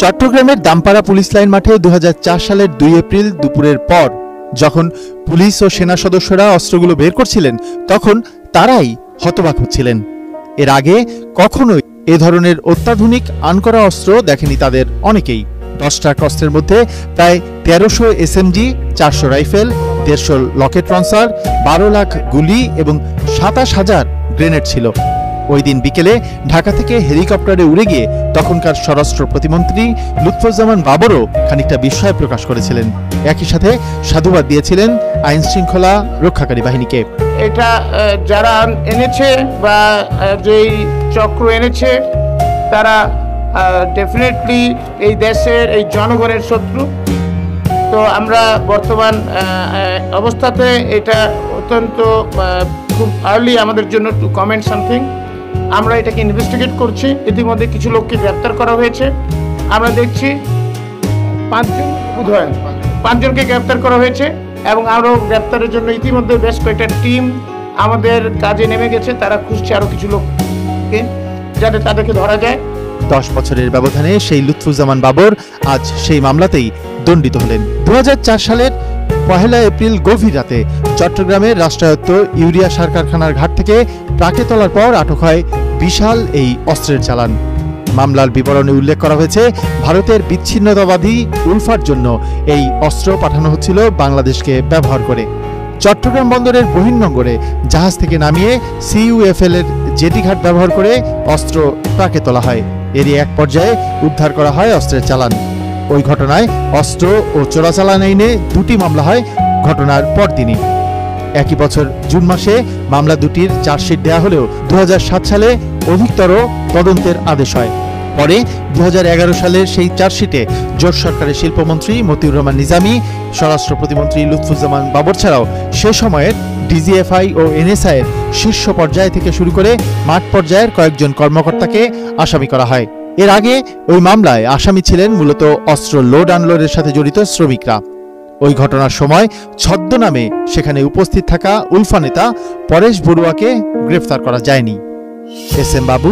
চট্টগ্রামের Dampara police line মাঠে 2004 সালের 2 এপ্রিল দুপুরের পর যখন পুলিশ ও সেনা সদস্যরা অস্ত্রগুলো বের করছিলেন, তখন তারাই হতবাক হচ্ছিলেন। এর আগে কখনোই এ ধরনের অত্যাধুনিক আনকরা অস্ত্র দেখেনি তাদের অনেকেই। 10 ট্রাক অস্ত্রের মধ্যে প্রায় 1300 SMG, 400 rifle, 150 Locket launcher, 12 lakh গুলি এবং 27,000 গ্রেনেড ছিল। ওই দিন বিকেলে ঢাকা থেকে হেলিকপ্টারে উড়ে গিয়ে তখনকার স্বরাষ্ট্র প্রতিমন্ত্রী লুৎফুজ্জামান বাবরও খানিকটা বিস্ময় প্রকাশ করেছিলেন। একই সাথে সাধুবাদ দিয়েছিলেন আইন শৃঙ্খলা রক্ষাকারী বাহিনীকে। এটা যারা এনেছে বা যেই চক্র এনেছে তারা ডেফিনেটলি এই দেশের এই জনগণের শত্রু। তো আমরা বর্তমান অবস্থাতে এটা অত্যন্ত খুব আর্লি আমাদের জন্য টু কমেন্ট সামথিং। আমরা এটাকে ইনভেস্টিগেট করছি। ইতিমধ্যে কিছু লোককে গ্রেপ্তার করা হয়েছে। আমরা দেখছি 5জনকে গ্রেপ্তার করা হয়েছে এবং আরও গ্রেপ্তারের জন্য ইতিমধ্যে বেশ কয়েকটা টিম আমাদের কাজে নেমে গেছে। তারা খুঁজছে আরও কিছু লোককে যাতে তাদেরকে ধরা যায়। 10 বছরের ব্যবধানে সেই লুৎফুজ্জামান বাবর আজ সেই মামলাতেই দণ্ডিত হলেন। 2004 সালের 1 এপ্রিল গভীর রাতে চট্টগ্রামের রাষ্ট্রায়ত্ত ইউরিয়া সার কারখানার ঘাট থেকে ট্রাকে তোলার পর আটক হয় বিশাল এই অস্ত্রের চালান। মামলার বিবরণে উল্লেখ করা হয়েছে, ভারতের বিচ্ছিন্নতাবাদী উলফার জন্য এই অস্ত্র পাঠানো হচ্ছিল বাংলাদেশকে ব্যবহার করে। চট্টগ্রাম বন্দরের বহির্নোঙরে জাহাজ থেকে নামিয়ে CUFL এর জেটি ঘাট ব্যবহার করে অস্ত্র ট্রাকে তোলা হয়। এরই এক পর্যায়ে উদ্ধার করা হয় অস্ত্রের চালান। ওই ঘটনায় অস্ত্র ও চোরাচালান আইনে 2টি মামলা হয় ঘটনার পরদিনই। একই বছর জুন মাসে মামলা দুটির চার্জশিট দেওয়া হলেও 2007 সালে অধিকতর তদন্তের আদেশ হয়। পরে 2011 সালের সেই চার্জশিটে জোট সরকারের শিল্পমন্ত্রী মতিউর রহমান নিজামী, স্বরাষ্ট্র প্রতিমন্ত্রী লুৎফুজ্জামান বাবর ছাড়াও সে সময়ের DGFI ও NSI এর শীর্ষ পর্যায় থেকে শুরু করে মাঠ পর্যায়ের কয়েকজন কর্মকর্তাকে আসামি করা হয়। এর আগে ওই মামলায় আসামি ছিলেন মূলত অস্ত্র লোড আনলোডের সাথে জড়িত শ্রমিকরা। ওই ঘটনার সময় ছদ্মনামে সেখানে উপস্থিত থাকা উলফা নেতা পরেশ বড়ুয়াকে গ্রেফতার করা যায়নি। SM বাবু